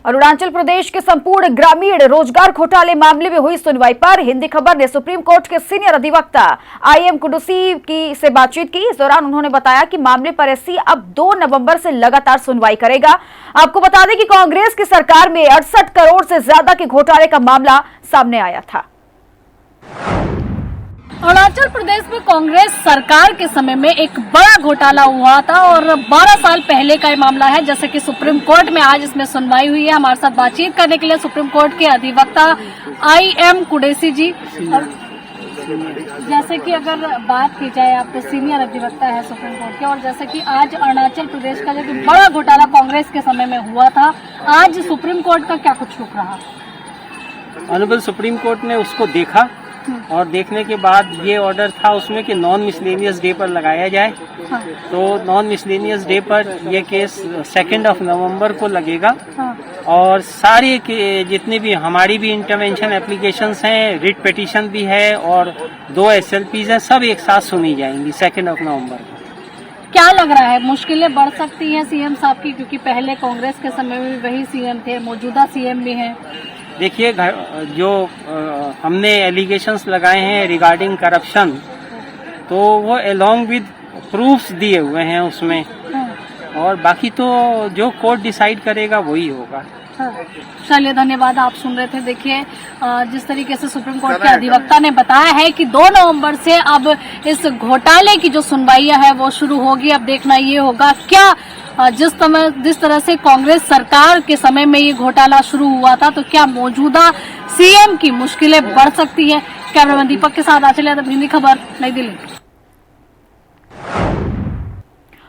अरुणाचल प्रदेश के संपूर्ण ग्रामीण रोजगार घोटाले मामले में हुई सुनवाई पर हिंदी खबर ने सुप्रीम कोर्ट के सीनियर अधिवक्ता आई.एम. कुडुसी से बातचीत की। इस दौरान उन्होंने बताया कि मामले पर एससी अब 2 नवंबर से लगातार सुनवाई करेगा। आपको बता दें कि कांग्रेस की सरकार में 68 करोड़ से ज्यादा के घोटाले का मामला सामने आया था। अरुणाचल प्रदेश में कांग्रेस सरकार के समय में एक बड़ा घोटाला हुआ था और 12 साल पहले का ये मामला है। जैसे कि सुप्रीम कोर्ट में आज इसमें सुनवाई हुई है। हमारे साथ बातचीत करने के लिए सुप्रीम कोर्ट के अधिवक्ता आई.एम. कुडुसी जी। जैसे कि अगर बात की जाए, आप तो सीनियर अधिवक्ता है सुप्रीम कोर्ट के, और जैसे कि आज अरुणाचल प्रदेश का जो बड़ा घोटाला कांग्रेस के समय में हुआ था, आज सुप्रीम कोर्ट का क्या कुछ रुख रहा? ऑनरेबल सुप्रीम कोर्ट ने उसको देखा और देखने के बाद ये ऑर्डर था उसमें कि नॉन मिसलेनियस डे पर लगाया जाए। हाँ। तो नॉन मिसलेनियस डे पर ये केस 2 नवंबर को लगेगा। हाँ। और सारी जितनी भी हमारी भी इंटरवेंशन एप्लीकेशंस हैं, रिट पिटीशन भी है और 2 SLPs हैं, सब एक साथ सुनी जाएंगी 2 नवंबर को। क्या लग रहा है, मुश्किलें बढ़ सकती हैं सीएम साहब की, क्योंकि पहले कांग्रेस के समय में वही सीएम थे, मौजूदा सीएम भी हैं? देखिए, जो हमने एलिगेशंस लगाए हैं रिगार्डिंग करप्शन, तो वो अलोंग विद प्रूफ्स दिए हुए हैं उसमें। और बाकी तो जो कोर्ट डिसाइड करेगा वही होगा। चलिए, धन्यवाद। आप सुन रहे थे। देखिए, जिस तरीके से सुप्रीम कोर्ट के अधिवक्ता ने बताया है कि 2 नवंबर से अब इस घोटाले की जो सुनवाइयां है वो शुरू होगी। अब देखना ये होगा क्या जिस तरह से कांग्रेस सरकार के समय में ये घोटाला शुरू हुआ था, तो क्या मौजूदा सीएम की मुश्किलें बढ़ सकती है? कैमरामैन दीपक के साथ आंचल यादव, हिंदी खबर, नई दिल्ली।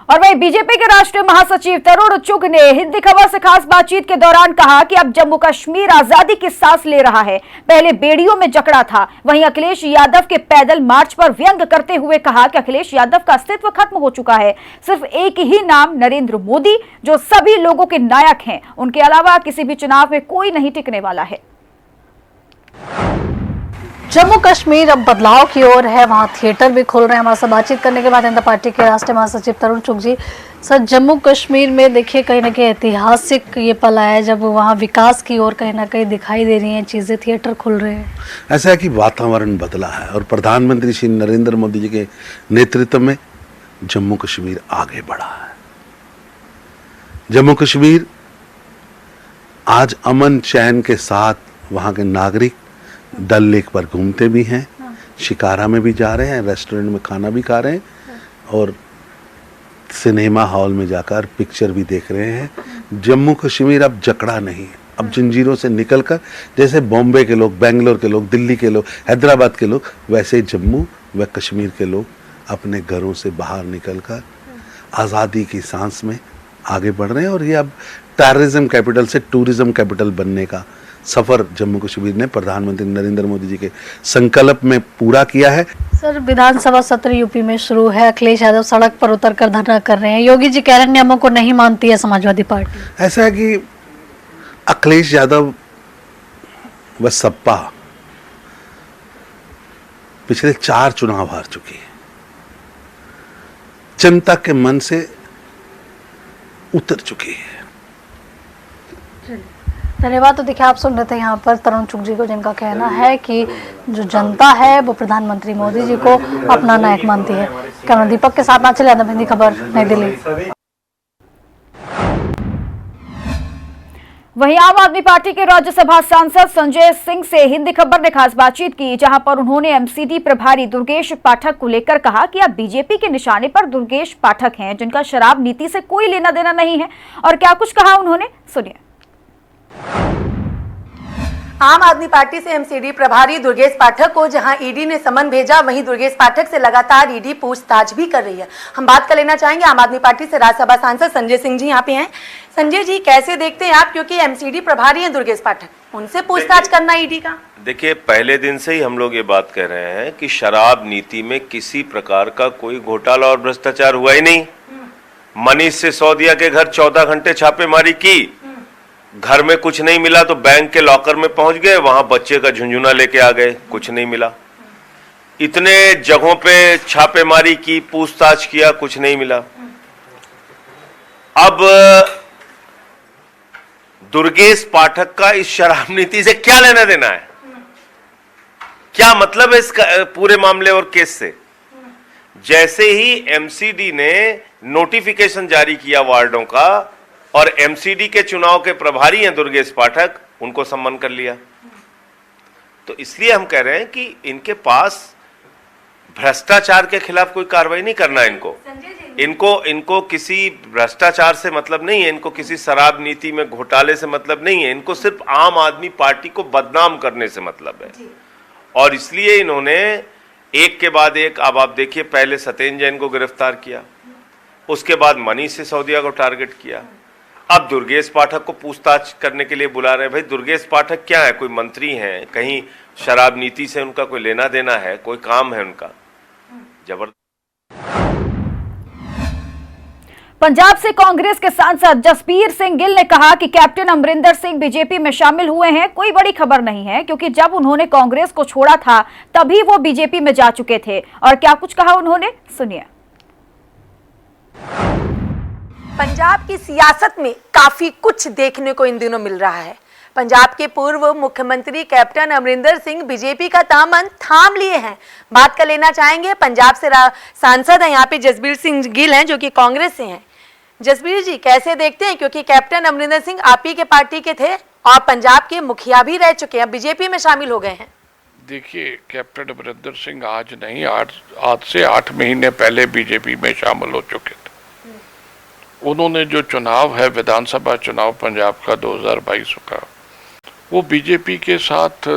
और वहीं बीजेपी के राष्ट्रीय महासचिव तरुण चुग ने हिंदी खबर से खास बातचीत के दौरान कहा कि अब जम्मू कश्मीर आजादी की सांस ले रहा है, पहले बेड़ियों में जकड़ा था। वहीं अखिलेश यादव के पैदल मार्च पर व्यंग करते हुए कहा कि अखिलेश यादव का अस्तित्व खत्म हो चुका है। सिर्फ एक ही नाम नरेंद्र मोदी, जो सभी लोगों के नायक हैं, उनके अलावा किसी भी चुनाव में कोई नहीं टिकने वाला है। जम्मू कश्मीर अब बदलाव की ओर है, वहाँ थिएटर भी खुल रहे हैं। हमारे साथ बातचीत करने के बाद जनता पार्टी के राष्ट्रीय महासचिव तरुण चुग जी। सर, जम्मू कश्मीर में देखिए कहीं ना कहीं ऐतिहासिक ये पल आया जब वहाँ विकास की ओर कहीं ना कहीं दिखाई दे रही हैं चीजें, थिएटर खुल रहे हैं। ऐसा है कि वातावरण बदला है और प्रधानमंत्री श्री नरेंद्र मोदी जी के नेतृत्व में जम्मू कश्मीर आगे बढ़ा है। जम्मू कश्मीर आज अमन चैन के साथ वहाँ के नागरिक डल लेक पर घूमते भी हैं, शिकारा में भी जा रहे हैं, रेस्टोरेंट में खाना भी खा रहे हैं और सिनेमा हॉल में जाकर पिक्चर भी देख रहे हैं। जम्मू कश्मीर अब जकड़ा नहीं है, अब जंजीरों से निकलकर, जैसे बॉम्बे के लोग, बेंगलोर के लोग, दिल्ली के लोग, हैदराबाद के लोग, वैसे जम्मू व कश्मीर के लोग अपने घरों से बाहर निकलकर आज़ादी की सांस में आगे बढ़ रहे हैं। और ये अब टेररिज्म कैपिटल से टूरिज्म कैपिटल बनने का सफर जम्मू कश्मीर ने प्रधानमंत्री नरेंद्र मोदी जी के संकल्प में पूरा किया है। सर, विधानसभा सत्र यूपी में शुरू है, अखिलेश यादव सड़क पर उतरकर धरना कर रहे हैं। योगी जी कह रहे हैं नियमों को नहीं मानती है समाजवादी पार्टी। ऐसा है कि अखिलेश यादव व सपा पिछले 4 चुनाव हार चुकी है, जनता के मन से उतर चुकी है। धन्यवाद। तो देखिए, आप सुन रहे थे यहाँ पर तरुण चुग जी को, जिनका कहना है कि जो जनता है वो प्रधानमंत्री मोदी जी को अपना नायक मानती है। कैमरा दीपक के साथ आंचल यादव, हिंदी खबर, नई दिल्ली। वहीं आम आदमी पार्टी के राज्यसभा सांसद संजय सिंह से हिंदी खबर ने खास बातचीत की, जहां पर उन्होंने एमसीडी प्रभारी दुर्गेश पाठक को लेकर कहा कि अब बीजेपी के निशाने पर दुर्गेश पाठक हैं, जिनका शराब नीति से कोई लेना देना नहीं है। और क्या कुछ कहा उन्होंने, सुनिए। आम आदमी पार्टी से एमसीडी प्रभारी दुर्गेश पाठक को जहां ईडी ने समन भेजा, वहीं दुर्गेश पाठक से लगातार ईडी पूछताछ भी कर रही है। हम बात कर लेना चाहेंगे आम आदमी पार्टी से राज्यसभा सांसद संजय सिंह जी यहाँ पे हैं। संजय जी, कैसे देखते हैं आप, क्योंकि एमसीडी प्रभारी हैं दुर्गेश पाठक, उनसे पूछताछ करना ईडी का? देखिए, पहले दिन से ही हम लोग ये बात कह रहे हैं कि शराब नीति में किसी प्रकार का कोई घोटाला और भ्रष्टाचार हुआ ही नहीं। मनीष सिसोदिया के घर 14 घंटे छापेमारी की, घर में कुछ नहीं मिला तो बैंक के लॉकर में पहुंच गए, वहां बच्चे का झुंझुना लेके आ गए, कुछ नहीं मिला। इतने जगहों पे छापेमारी की, पूछताछ किया, कुछ नहीं मिला। अब दुर्गेश पाठक का इस शराब नीति से क्या लेना देना है? क्या मतलब है इस पूरे मामले और केस से? जैसे ही एमसीडी ने नोटिफिकेशन जारी किया वार्डों का, और एमसीडी के चुनाव के प्रभारी हैं दुर्गेश पाठक, उनको सम्मान कर लिया। तो इसलिए हम कह रहे हैं कि इनके पास भ्रष्टाचार के खिलाफ कोई कार्रवाई नहीं करना है इनको किसी भ्रष्टाचार से मतलब नहीं है, इनको किसी शराब नीति में घोटाले से मतलब नहीं है, इनको सिर्फ आम आदमी पार्टी को बदनाम करने से मतलब है। और इसलिए इन्होंने एक के बाद एक, अब आप देखिए, पहले सत्येंद्र जैन को गिरफ्तार किया, उसके बाद मनीष सिसोदिया को टारगेट किया, अब दुर्गेश पाठक को पूछताछ करने के लिए बुला रहे हैं। भाई दुर्गेश पाठक क्या है? कोई मंत्री हैं? कहीं शराब नीति से उनका कोई लेना देना है? कोई काम है उनका? जबरदस्त। पंजाब से कांग्रेस के सांसद जसबीर सिंह गिल ने कहा कि कैप्टन अमरिंदर सिंह बीजेपी में शामिल हुए हैं, कोई बड़ी खबर नहीं है, क्योंकि जब उन्होंने कांग्रेस को छोड़ा था तभी वो बीजेपी में जा चुके थे। और क्या कुछ कहा उन्होंने, सुनिए। पंजाब की सियासत में काफी कुछ देखने को इन दिनों मिल रहा है। पंजाब के पूर्व मुख्यमंत्री कैप्टन अमरिंदर सिंह बीजेपी का दामन थाम लिए हैं। बात कर लेना चाहेंगे, पंजाब से सांसद हैं यहाँ पे जसबीर सिंह गिल हैं, जो कि कांग्रेस से हैं। जसबीर जी, कैसे देखते हैं, क्योंकि कैप्टन अमरिंदर सिंह आप ही के पार्टी के थे और पंजाब के मुखिया भी रह चुके हैं, बीजेपी में शामिल हो गए हैं। देखिए, कैप्टन अमरिंदर सिंह आज नहीं, आज से 8 महीने पहले बीजेपी में शामिल हो चुके थे। उन्होंने जो चुनाव है, विधानसभा चुनाव पंजाब का 2022 का, वो बीजेपी के साथ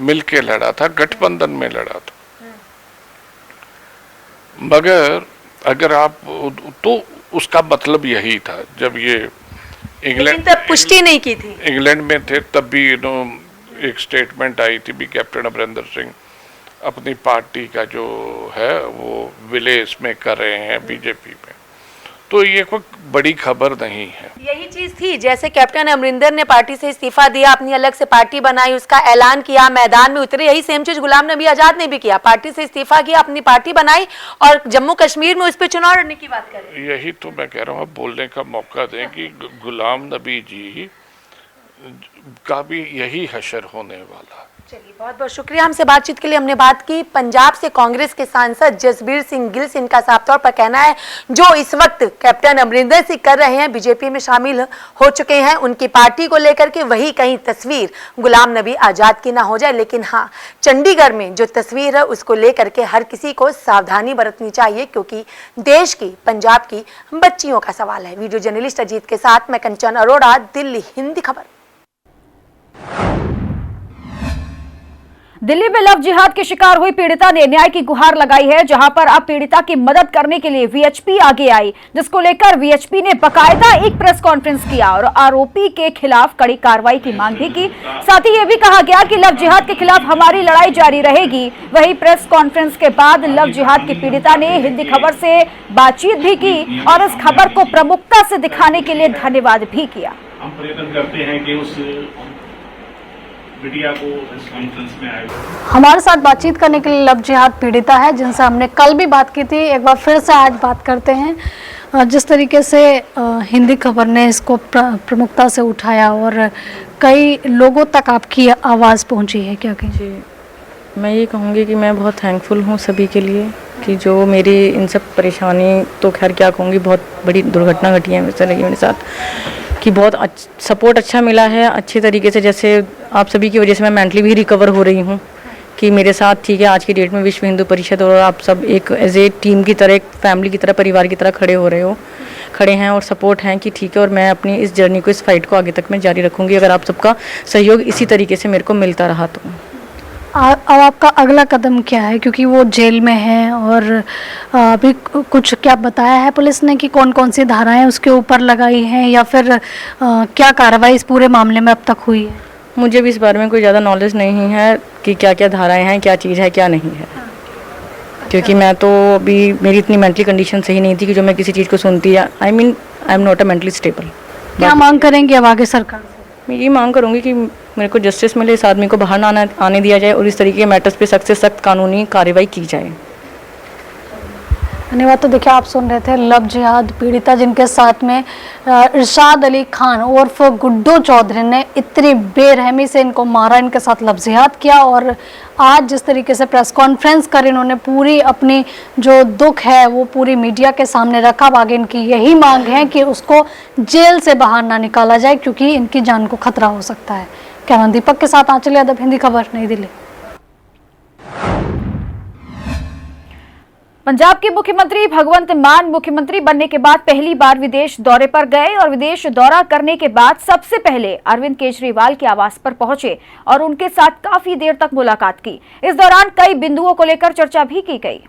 मिलके लड़ा था, गठबंधन में लड़ा था। मगर अगर आप तो उसका मतलब यही था, जब ये इंग्लैंड तब पुष्टि नहीं की थी, इंग्लैंड में थे, तब भी एक स्टेटमेंट आई थी भी कैप्टन अमरिंदर सिंह अपनी पार्टी का जो है वो विलय इसमें कर रहे हैं बीजेपी में। तो ये कोई बड़ी खबर नहीं है। यही चीज थी, जैसे कैप्टन अमरिंदर ने पार्टी से इस्तीफा दिया, अपनी अलग से पार्टी बनाई, उसका ऐलान किया, मैदान में उतरे। यही सेम चीज गुलाम नबी आजाद ने भी किया, पार्टी से इस्तीफा किया, अपनी पार्टी बनाई और जम्मू कश्मीर में उस पर चुनाव लड़ने की बात करें। यही तो मैं कह रहा हूँ, बोलने का मौका दें कि गुलाम नबी जी का भी यही हशर होने वाला। चलिए, बहुत बहुत शुक्रिया हमसे बातचीत के लिए। हमने बात की पंजाब से कांग्रेस के सांसद जसबीर सिंह गिल से। इनका साफ तौर पर कहना है जो इस वक्त कैप्टन अमरिंदर सिंह कर रहे हैं, बीजेपी में शामिल हो चुके हैं, उनकी पार्टी को लेकर के वही कहीं तस्वीर गुलाम नबी आजाद की ना हो जाए। लेकिन हाँ, चंडीगढ़ में जो तस्वीर है उसको लेकर के हर किसी को सावधानी बरतनी चाहिए, क्योंकि देश की, पंजाब की बच्चियों का सवाल है। वीडियो जर्नलिस्ट अजीत के साथ मैं कंचन अरोड़ा, दिल्ली, हिंदी खबर। दिल्ली में लव जिहाद की शिकार हुई पीड़िता ने न्याय की गुहार लगाई है, जहां पर अब पीड़िता की मदद करने के लिए वीएचपी आगे आई, जिसको लेकर वीएचपी ने बकायदा एक प्रेस कॉन्फ्रेंस किया और आरोपी के खिलाफ कड़ी कार्रवाई की मांग भी की। साथ ही यह भी कहा गया कि लव जिहाद के खिलाफ हमारी लड़ाई जारी रहेगी। वहीं प्रेस कॉन्फ्रेंस के बाद लव जिहाद की पीड़िता ने हिंदी खबर से बातचीत भी की और इस खबर को प्रमुखता से दिखाने के लिए धन्यवाद भी किया। हम प्रयत्न करते हैं कि उस मीडिया को इस कॉन्फ्रेंस में आए। हमारे साथ बातचीत करने के लिए लव जिहाद पीड़िता है, जिनसे हमने कल भी बात की थी। एक बार फिर से आज बात करते हैं। जिस तरीके से हिंदी खबर ने इसको प्रमुखता से उठाया और कई लोगों तक आपकी आवाज़ पहुंची है, क्या कहें? जी, मैं ये कहूँगी कि मैं बहुत थैंकफुल हूँ सभी के लिए कि जो मेरी इन सब परेशानी, तो खैर क्या कहूँगी, बहुत बड़ी दुर्घटना घटी है मेरे लगी मेरे साथ, कि बहुत सपोर्ट अच्छा मिला है अच्छे तरीके से। जैसे आप सभी की वजह से मैं मेंटली भी रिकवर हो रही हूँ कि मेरे साथ ठीक है, आज की डेट में विश्व हिंदू परिषद और आप सब एक एज ए टीम की तरह, एक फैमिली की तरह, परिवार की तरह खड़े हैं और सपोर्ट हैं कि ठीक है। और मैं अपनी इस जर्नी को, इस फाइट को आगे तक मैं जारी रखूँगी, अगर आप सबका सहयोग इसी तरीके से मेरे को मिलता रहा तो। अब आपका अगला कदम क्या है, क्योंकि वो जेल में है और अभी कुछ क्या बताया है पुलिस ने कि कौन कौन सी धाराएं उसके ऊपर लगाई हैं, या फिर क्या कार्रवाई इस पूरे मामले में अब तक हुई है? मुझे भी इस बारे में कोई ज़्यादा नॉलेज नहीं है कि क्या क्या धाराएं हैं, क्या चीज़ है, क्या नहीं है, क्योंकि मैं तो अभी, मेरी इतनी मेंटली कंडीशन सही नहीं थी कि जो मैं किसी चीज़ को सुनती है। I am not a mentally stable. क्या मांग करेंगे अब आगे सरकार से? मैं ये मांग करूँगी कि मेरे को जस्टिस मिले, इस आदमी को बाहर ना आने दिया जाए और इस तरीके के मैटर्स पे सख्त से सख्त कानूनी कार्रवाई की जाए। धन्यवाद। तो देखिए, आप सुन रहे थे लव जिहाद पीड़िता, जिनके साथ में इरशाद अली खान उर्फ गुड्डू चौधरी ने इतनी बेरहमी से इनको मारा, इनके साथ लव जिहाद किया। और आज जिस तरीके से प्रेस कॉन्फ्रेंस कर इन्होंने पूरी अपनी जो दुख है वो पूरी मीडिया के सामने रखा। आगे इनकी यही मांग है कि उसको जेल से बाहर ना निकाला जाए, क्योंकि इनकी जान को खतरा हो सकता है। कैमरा दीपक के साथ आंचल यादव, हिंदी खबर, नई दिल्ली। पंजाब के मुख्यमंत्री भगवंत मान मुख्यमंत्री बनने के बाद पहली बार विदेश दौरे पर गए और विदेश दौरा करने के बाद सबसे पहले अरविंद केजरीवाल के आवास पर पहुंचे और उनके साथ काफी देर तक मुलाकात की। इस दौरान कई बिंदुओं को लेकर चर्चा भी की गई।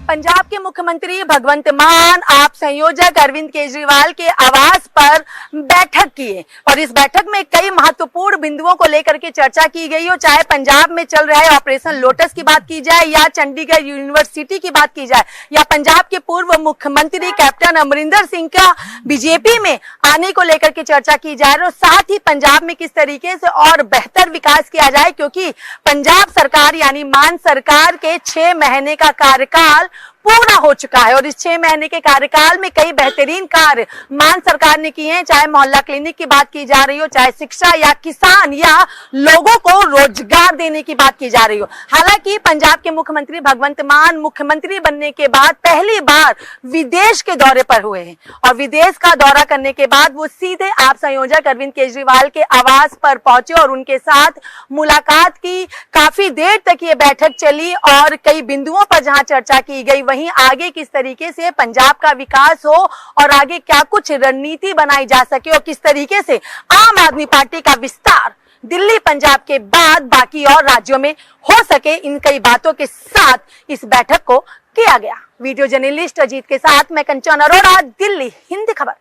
पंजाब के मुख्यमंत्री भगवंत मान आप संयोजक अरविंद केजरीवाल के आवास पर बैठक किए और इस बैठक में कई महत्वपूर्ण बिंदुओं को लेकर के चर्चा की गई हो, चाहे पंजाब में चल रहे ऑपरेशन लोटस की बात की जाए या चंडीगढ़ यूनिवर्सिटी की बात की जाए या पंजाब के पूर्व मुख्यमंत्री कैप्टन अमरिंदर सिंह का बीजेपी में आने को लेकर के चर्चा की जाए और साथ ही पंजाब में किस तरीके से और बेहतर विकास किया जाए, क्योंकि पंजाब सरकार यानी मान सरकार के 6 महीने का कार्यकाल पूरा हो चुका है और इस 6 महीने के कार्यकाल में कई बेहतरीन कार्य मान सरकार ने किए हैं, चाहे मोहल्ला क्लिनिक की बात की जा रही हो, चाहे शिक्षा या किसान या लोगों को रोजगार देने की बात की जा रही हो। हालांकि पंजाब के मुख्यमंत्री भगवंत मान मुख्यमंत्री बनने के बाद पहली बार विदेश के दौरे पर हुए हैं और विदेश का दौरा करने के बाद वो सीधे आप संयोजक अरविंद केजरीवाल के आवास पर पहुंचे और उनके साथ मुलाकात की। काफी देर तक ये बैठक चली और कई बिंदुओं पर जहां चर्चा की गई, वहीं आगे किस तरीके से पंजाब का विकास हो और आगे क्या कुछ रणनीति बनाई जा सके और किस तरीके से आम आदमी पार्टी का विस्तार दिल्ली पंजाब के बाद बाकी और राज्यों में हो सके, इन कई बातों के साथ इस बैठक को किया गया। वीडियो जर्नलिस्ट अजीत के साथ मैं कंचन अरोड़ा, दिल्ली, हिंदी खबर।